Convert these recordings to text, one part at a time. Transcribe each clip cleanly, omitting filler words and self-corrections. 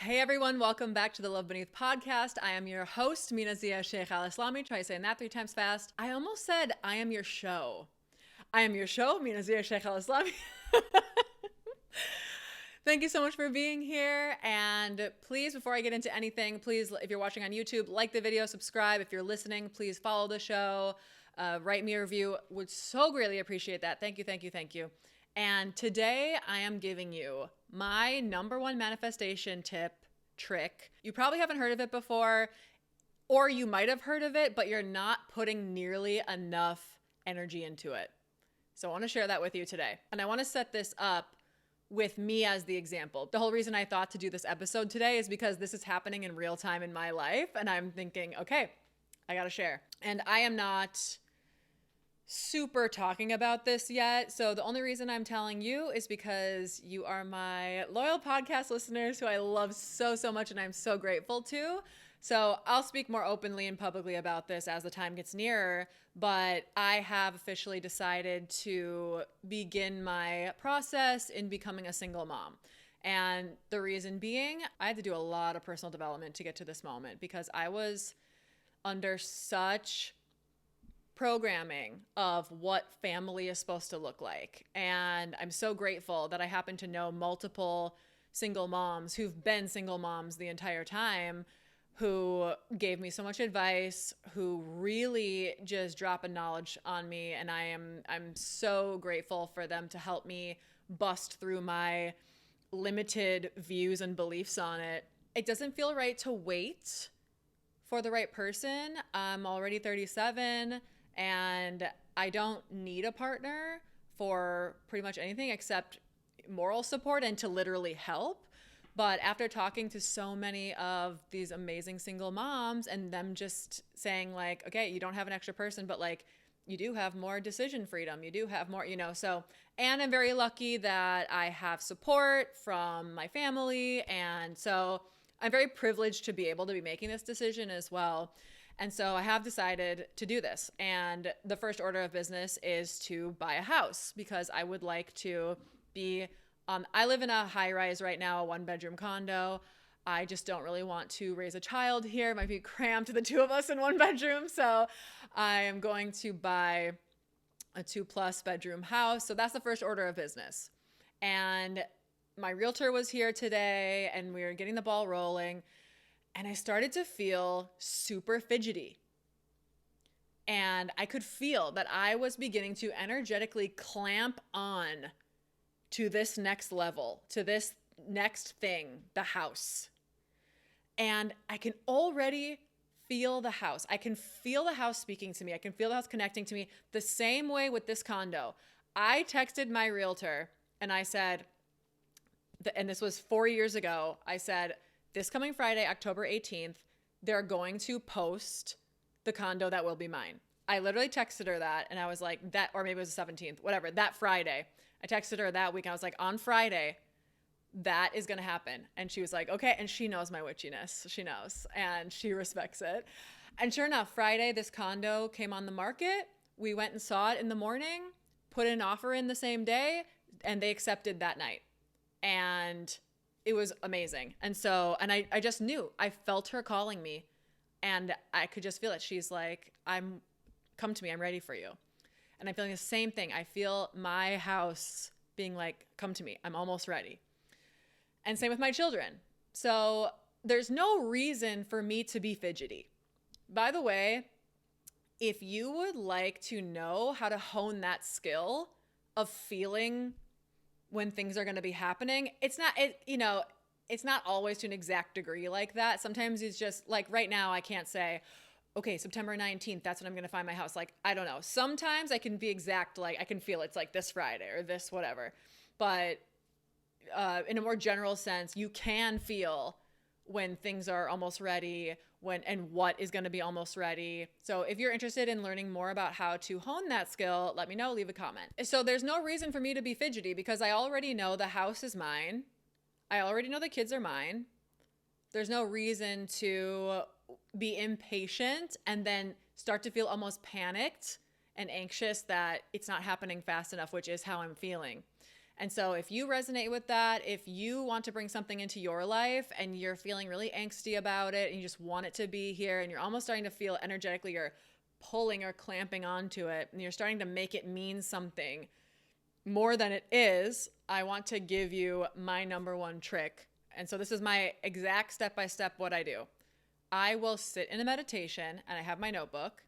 Hey everyone, welcome back to the Love Beneath podcast. I am your host, Mina Zia Sheikh Al Islami. Try saying that 3 times fast. I almost said I am your show. I am your show, Mina Zia Sheikh Al Islami. Thank you so much for being here. And please, before I get into anything, please, if you're watching on YouTube, like the video, subscribe. If you're listening, please follow the show. Write me a review. Would so greatly appreciate that. Thank you, thank you, thank you. And today I am giving you my number one manifestation trick. You probably haven't heard of it before, or you might have heard of it, but you're not putting nearly enough energy into it. So I want to share that with you today. And I want to set this up with me as the example. The whole reason I thought to do this episode today is because this is happening in real time in my life. And I'm thinking, okay, I got to share. And I am not super talking about this yet. So the only reason I'm telling you is because you are my loyal podcast listeners who I love so, so much and I'm so grateful to. So I'll speak more openly and publicly about this as the time gets nearer, but I have officially decided to begin my process in becoming a single mom. And the reason being, I had to do a lot of personal development to get to this moment because I was under such programming of what family is supposed to look like. And I'm so grateful that I happen to know multiple single moms who've been single moms the entire time, who gave me so much advice, who really just drop a knowledge on me. And I'm so grateful for them to help me bust through my limited views and beliefs on it. It doesn't feel right to wait for the right person. I'm already 37 and I don't need a partner for pretty much anything except moral support and to literally help. But after talking to so many of these amazing single moms and them just saying like, okay, you don't have an extra person, but like you do have more decision freedom. You do have more, so, and I'm very lucky that I have support from my family. And so I'm very privileged to be able to be making this decision as well. And so I have decided to do this. And the first order of business is to buy a house because I would like to be, I live in a high rise right now, a 1-bedroom condo. I just don't really want to raise a child here. It might be cramped, the two of us in 1 bedroom. So I am going to buy a 2+ bedroom house. So that's the first order of business. And my realtor was here today and we were getting the ball rolling. And I started to feel super fidgety. And I could feel that I was beginning to energetically clamp on to this next level, to this next thing, the house. And I can already feel the house. I can feel the house speaking to me. I can feel the house connecting to me the same way with this condo. I texted my realtor and I said, and this was 4 years ago, I said, this coming Friday, October 18th, they're going to post the condo that will be mine. I literally texted her that and I was like, that, or maybe it was the 17th, whatever, that Friday. I texted her that week. I was like, on Friday, that is going to happen. And she was like, okay. And she knows my witchiness. She knows and she respects it. And sure enough, Friday, this condo came on the market. We went and saw it in the morning, put an offer in the same day, and they accepted that night. And it was amazing. And so, and I just knew, I felt her calling me and I could just feel it. She's like, come to me. I'm ready for you. And I'm feeling the same thing. I feel my house being like, come to me. I'm almost ready. And same with my children. So there's no reason for me to be fidgety. By the way, if you would like to know how to hone that skill of feeling when things are going to be happening, it's not always to an exact degree like that. Sometimes it's just like right now, I can't say, okay, September 19th, that's when I'm going to find my house. Like, I don't know. Sometimes I can be exact. Like I can feel it's like this Friday or this, whatever. But in a more general sense, you can feel when things are almost ready, and what is going to be almost ready. So if you're interested in learning more about how to hone that skill, let me know, leave a comment. So there's no reason for me to be fidgety because I already know the house is mine. I already know the kids are mine. There's no reason to be impatient and then start to feel almost panicked and anxious that it's not happening fast enough, which is how I'm feeling. And so if you resonate with that, if you want to bring something into your life and you're feeling really angsty about it and you just want it to be here and you're almost starting to feel energetically you're pulling or clamping onto it and you're starting to make it mean something more than it is, I want to give you my number one trick. And so this is my exact step-by-step what I do. I will sit in a meditation and I have my notebook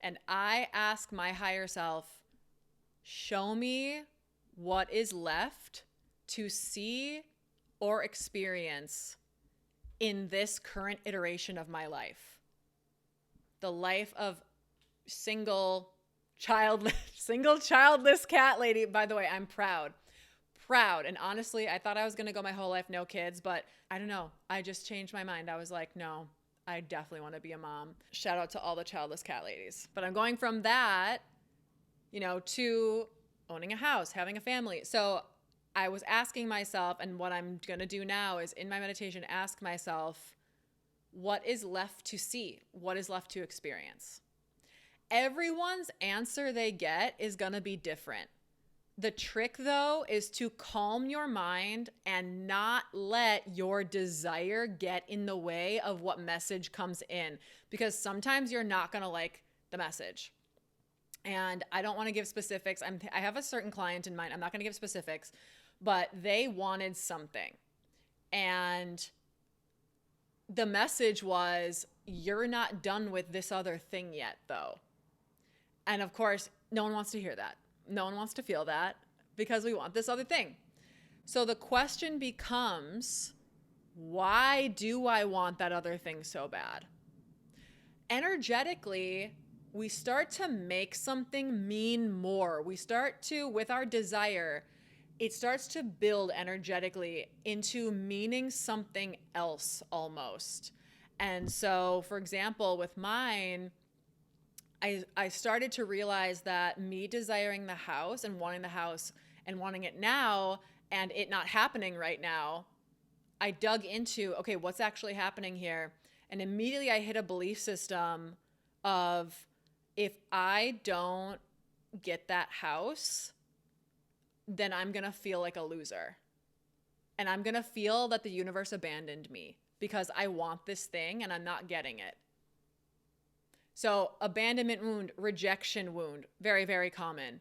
and I ask my higher self, show me what is left to see or experience in this current iteration of my life. The life of single childless cat lady. By the way, I'm proud. And honestly, I thought I was going to go my whole life no kids, but I don't know. I just changed my mind. I was like, no, I definitely want to be a mom. Shout out to all the childless cat ladies. But I'm going from that, to owning a house, having a family. So I was asking myself, and what I'm going to do now is in my meditation, ask myself, what is left to see? What is left to experience? Everyone's answer they get is going to be different. The trick, though, is to calm your mind and not let your desire get in the way of what message comes in, because sometimes you're not going to like the message. And I don't want to give specifics. I have a certain client in mind. I'm not going to give specifics, but they wanted something. And the message was, you're not done with this other thing yet, though. And of course, no one wants to hear that. No one wants to feel that because we want this other thing. So the question becomes, why do I want that other thing so bad? Energetically, we start to make something mean more. We start to, with our desire, it starts to build energetically into meaning something else almost. And so, for example, with mine, I started to realize that me desiring the house and wanting it now and it not happening right now, I dug into, okay, what's actually happening here? And immediately I hit a belief system of, if I don't get that house, then I'm going to feel like a loser. And I'm going to feel that the universe abandoned me because I want this thing and I'm not getting it. So abandonment wound, rejection wound, very, very common.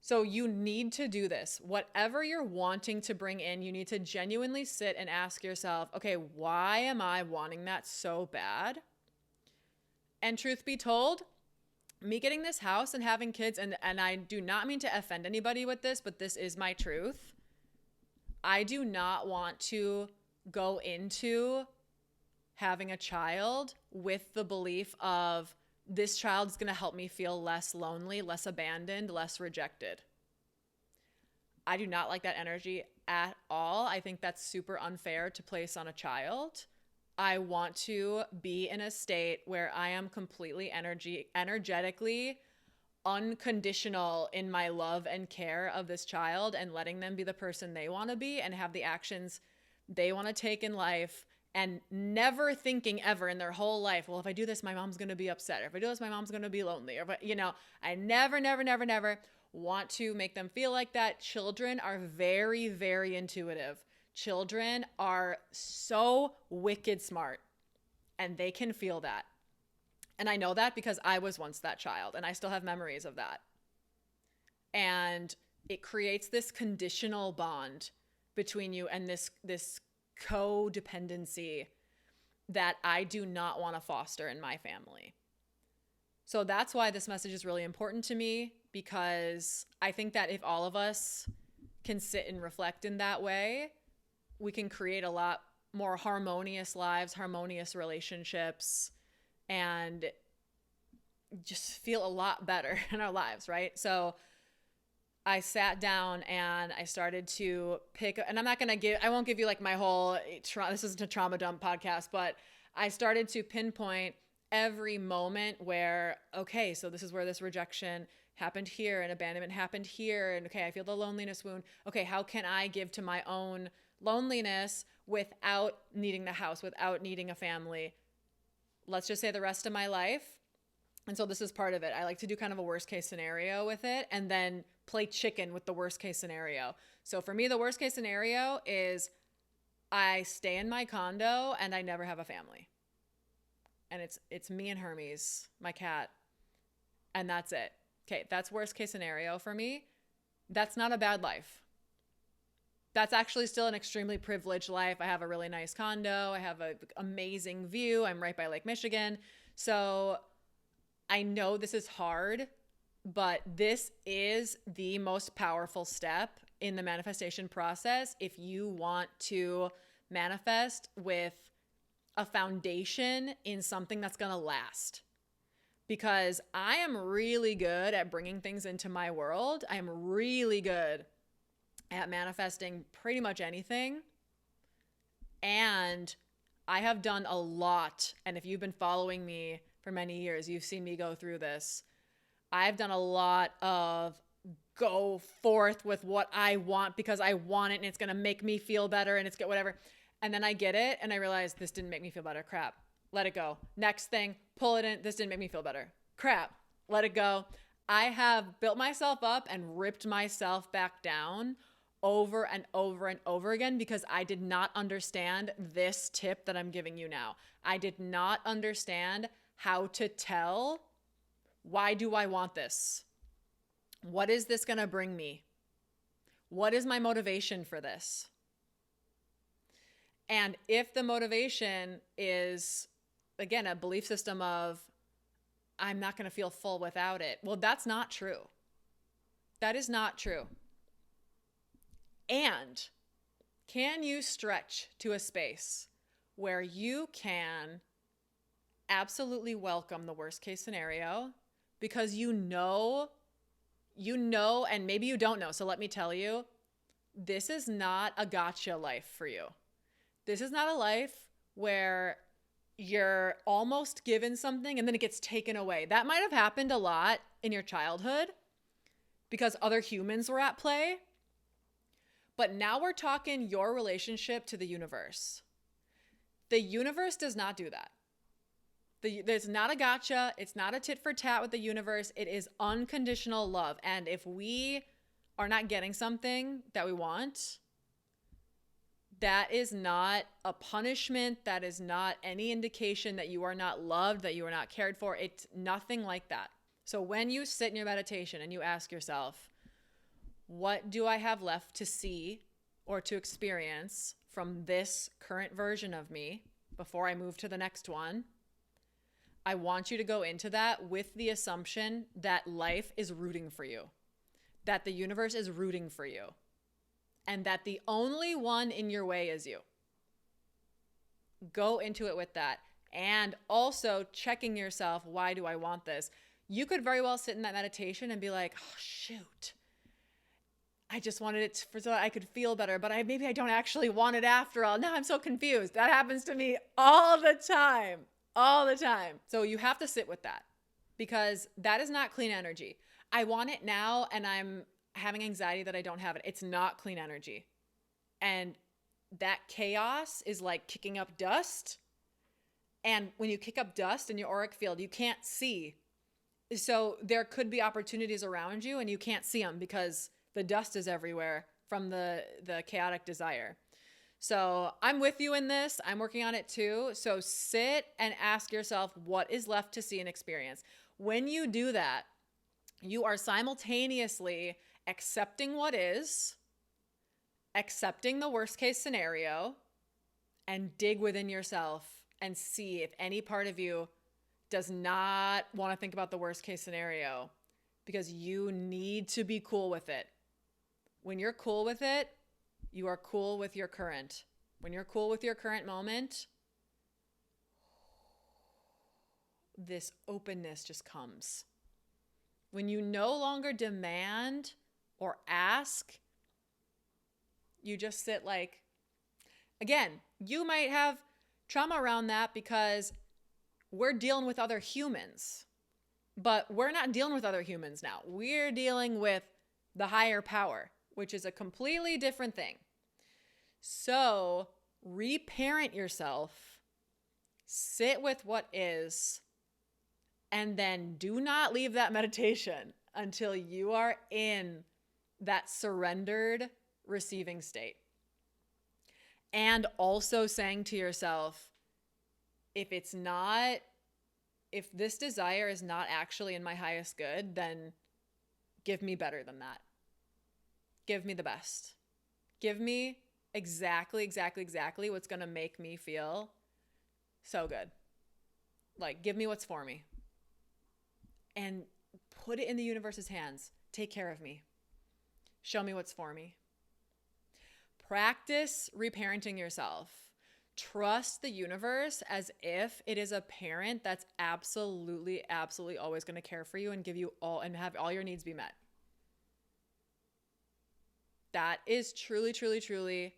So you need to do this. Whatever you're wanting to bring in, you need to genuinely sit and ask yourself, okay, why am I wanting that so bad? And truth be told, me getting this house and having kids, and I do not mean to offend anybody with this, but this is my truth. I do not want to go into having a child with the belief of this child is going to help me feel less lonely, less abandoned, less rejected. I do not like that energy at all. I think that's super unfair to place on a child. I want to be in a state where I am completely energetically unconditional in my love and care of this child and letting them be the person they want to be and have the actions they want to take in life, and never thinking ever in their whole life, well, if I do this, my mom's going to be upset. Or if I do this, my mom's going to be lonely. Or, I never want to make them feel like that. Children are very, very intuitive. Children are so wicked smart, and they can feel that. And I know that because I was once that child, and I still have memories of that. And it creates this conditional bond between you and this codependency that I do not want to foster in my family. So that's why this message is really important to me, because I think that if all of us can sit and reflect in that way, we can create a lot more harmonious lives, harmonious relationships, and just feel a lot better in our lives, right? So I sat down and I started to pick, and I won't give you like my whole, this isn't a trauma dump podcast, but I started to pinpoint every moment where, okay, so this is where this rejection happened here and abandonment happened here. And okay, I feel the loneliness wound. Okay, how can I give to my own loneliness without needing the house, without needing a family? Let's just say the rest of my life, And so this is part of it. I like to do kind of a worst case scenario with it and then play chicken with the worst case scenario. So for me, the worst case scenario is I stay in my condo and I never have a family. And it's me and Hermes, my cat, and that's it. Okay, that's worst case scenario for me. That's not a bad life. That's actually still an extremely privileged life. I have a really nice condo. I have an amazing view. I'm right by Lake Michigan. So I know this is hard, but this is the most powerful step in the manifestation process if you want to manifest with a foundation in something that's going to last. Because I am really good at bringing things into my world. I am really good at manifesting pretty much anything. And I have done a lot. And if you've been following me for many years, you've seen me go through this. I've done a lot of go forth with what I want because I want it and it's going to make me feel better and it's get whatever. And then I get it and I realize this didn't make me feel better. Crap. Let it go. Next thing, pull it in. This didn't make me feel better. Crap. Let it go. I have built myself up and ripped myself back down over and over and over again because I did not understand this tip that I'm giving you now. I did not understand how to tell, why do I want this? What is this going to bring me? What is my motivation for this? And if the motivation is, again, a belief system of, I'm not going to feel full without it. Well, that's not true. That is not true. And can you stretch to a space where you can absolutely welcome the worst case scenario because you know, and maybe you don't know. So let me tell you, this is not a gotcha life for you. This is not a life where you're almost given something and then it gets taken away. That might have happened a lot in your childhood because other humans were at play. But now we're talking your relationship to the universe. The universe does not do that. There's not a gotcha. It's not a tit for tat with the universe. It is unconditional love. And if we are not getting something that we want, that is not a punishment. That is not any indication that you are not loved, that you are not cared for. It's nothing like that. So when you sit in your meditation and you ask yourself, what do I have left to see or to experience from this current version of me before I move to the next one? I want you to go into that with the assumption that life is rooting for you, that the universe is rooting for you, and that the only one in your way is you. Go into it with that. And also checking yourself, why do I want this? You could very well sit in that meditation and be like, oh, shoot. I just wanted it for so I could feel better, but maybe I don't actually want it after all. Now I'm so confused. That happens to me all the time. All the time. So you have to sit with that because that is not clean energy. I want it now and I'm having anxiety that I don't have it. It's not clean energy. And that chaos is like kicking up dust. And when you kick up dust in your auric field, you can't see. So there could be opportunities around you and you can't see them because the dust is everywhere from the chaotic desire. So I'm with you in this. I'm working on it too. So sit and ask yourself what is left to see and experience. When you do that, you are simultaneously accepting what is, accepting the worst case scenario, and dig within yourself and see if any part of you does not want to think about the worst case scenario because you need to be cool with it. When you're cool with it, you are cool with your current. When you're cool with your current moment, this openness just comes. When you no longer demand or ask, you just sit like, again, you might have trauma around that because we're dealing with other humans, but we're not dealing with other humans now. We're dealing with the higher power, which is a completely different thing. So reparent yourself, sit with what is, And then do not leave that meditation until you are in that surrendered receiving state. And also saying to yourself, if this desire is not actually in my highest good, then give me better than that. Give me the best. Give me exactly what's going to make me feel so good. Like, give me what's for me. And put it in the universe's hands. Take care of me. Show me what's for me. Practice reparenting yourself. Trust the universe as if it is a parent that's absolutely always going to care for you and give you all and have all your needs be met. That is truly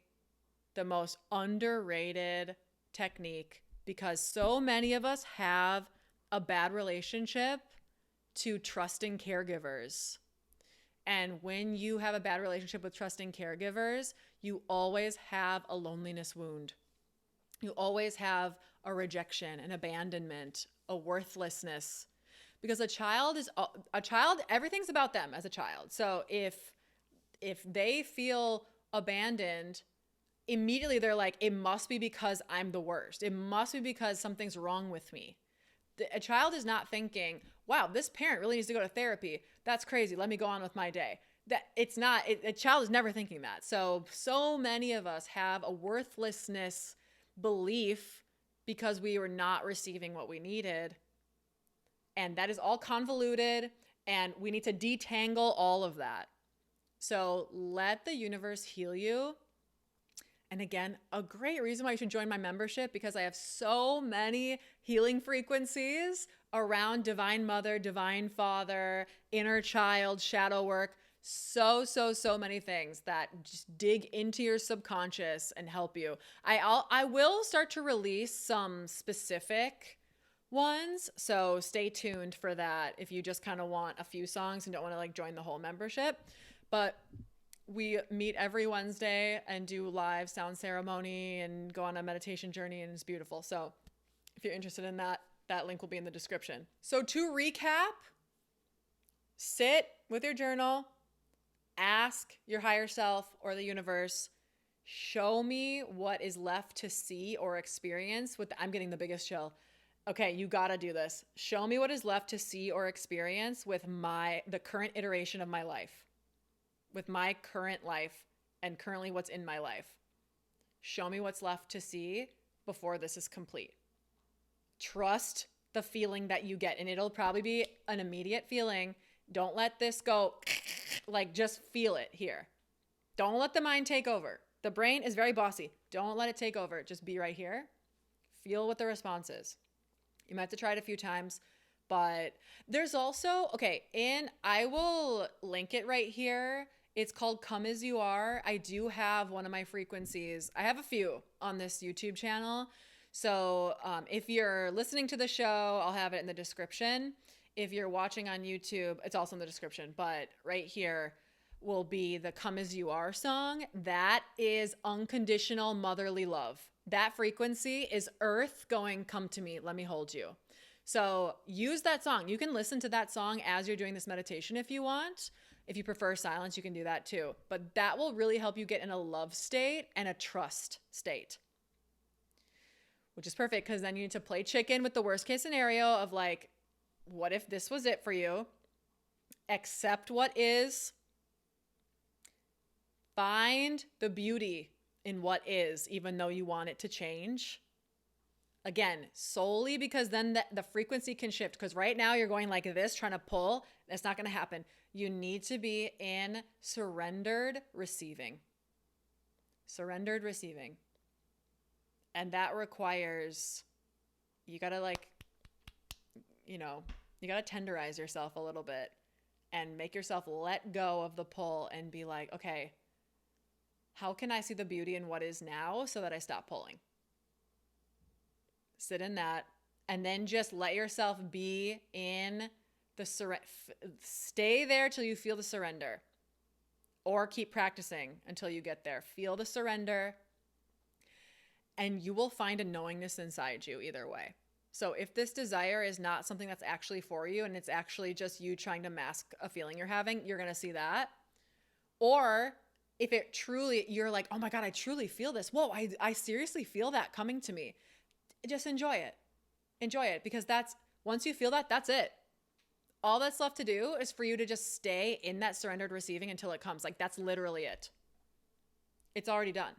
the most underrated technique, because so many of us have a bad relationship to trusting caregivers. And when you have a bad relationship with trusting caregivers, you always have a loneliness wound. You always have a rejection, an abandonment, a worthlessness. Because a child, everything's about them as a child. So if they feel abandoned, immediately they're like, it must be because I'm the worst. It must be because something's wrong with me. A child is not thinking, wow, this parent really needs to go to therapy. That's crazy. Let me go on with my day. A child is never thinking that. So many of us have a worthlessness belief because we were not receiving what we needed. And that is all convoluted, and we need to detangle all of that. So let the universe heal you. And again, a great reason why you should join my membership, because I have so many healing frequencies around Divine Mother, Divine Father, inner child, shadow work. So many things that just dig into your subconscious and help you. I will start to release some specific ones, so stay tuned for that if you just kind of want a few songs and don't want to like join the whole membership. But we meet every Wednesday and do live sound ceremony and go on a meditation journey, and it's beautiful. So if you're interested in that, that link will be in the description. So to recap, sit with your journal, ask your higher self or the universe, show me what is left to see or experience I'm getting the biggest chill. Okay, you gotta do this. Show me what is left to see or experience with the current iteration of my life. With my current life and currently what's in my life. Show me what's left to see before this is complete. Trust the feeling that you get, and it'll probably be an immediate feeling. Don't let this go, like just feel it here. Don't let the mind take over. The brain is very bossy. Don't let it take over. Just be right here. Feel what the response is. You might have to try it a few times. But there's also, I will link it right here. It's called Come As You Are. I do have one of my frequencies. I have a few on this YouTube channel. So if you're listening to the show, I'll have it in the description. If you're watching on YouTube, it's also in the description. But right here will be the Come As You Are song. That is unconditional motherly love. That frequency is Earth going, come to me, let me hold you. So use that song. You can listen to that song as you're doing this meditation if you want. If you prefer silence, you can do that too. But that will really help you get in a love state and a trust state, which is perfect, because then you need to play chicken with the worst case scenario of like, what if this was it for you? Accept what is. Find the beauty in what is, even though you want it to change. Again, solely because then the frequency can shift, because right now you're going like this, trying to pull. That's not going to happen. You need to be in surrendered receiving. Surrendered receiving. And that requires, you got to you got to tenderize yourself a little bit and make yourself let go of the pull and be like, okay, how can I see the beauty in what is now so that I stop pulling? Sit in that, and then just let yourself be in the stay there till you feel the surrender, or keep practicing until you get there. Feel the surrender, and you will find a knowingness inside you either way. So if this desire is not something that's actually for you and it's actually just you trying to mask a feeling you're having, you're going to see that. Or if it truly, you're like, oh my God, I truly feel this. Whoa, I seriously feel that coming to me. Just enjoy it. Enjoy it, because once you feel that, that's it. All that's left to do is for you to just stay in that surrendered receiving until it comes. Like, that's literally it. It's already done.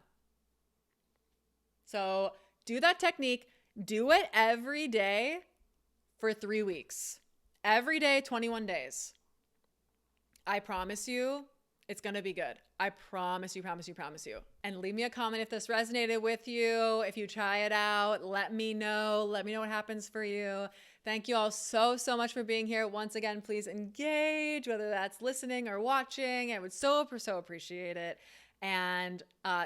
So do that technique. Do it every day for 3 weeks. Every day, 21 days. I promise you, it's going to be good. I promise you. And leave me a comment if this resonated with you. If you try it out, let me know. Let me know what happens for you. Thank you all so much for being here. Once again, please engage, whether that's listening or watching. I would so appreciate it. And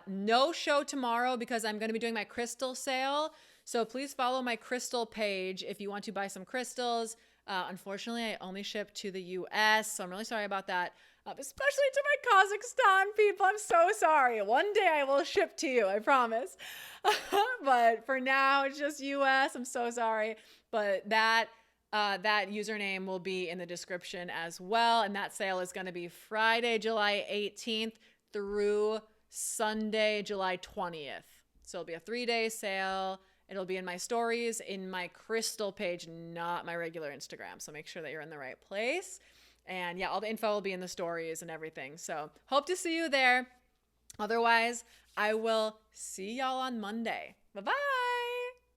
no show tomorrow because I'm going to be doing my crystal sale. So please follow my crystal page if you want to buy some crystals. Unfortunately, I only ship to the US, so I'm really sorry about that. Especially to my Kazakhstan people. I'm so sorry. One day I will ship to you, I promise. But for now, it's just US. I'm so sorry. But that username will be in the description as well. And that sale is going to be Friday, July 18th through Sunday, July 20th. So it'll be a 3-day sale. It'll be in my stories, in my crystal page, not my regular Instagram. So make sure that you're in the right place. And yeah, all the info will be in the stories and everything. So hope to see you there. Otherwise, I will see y'all on Monday. Bye-bye.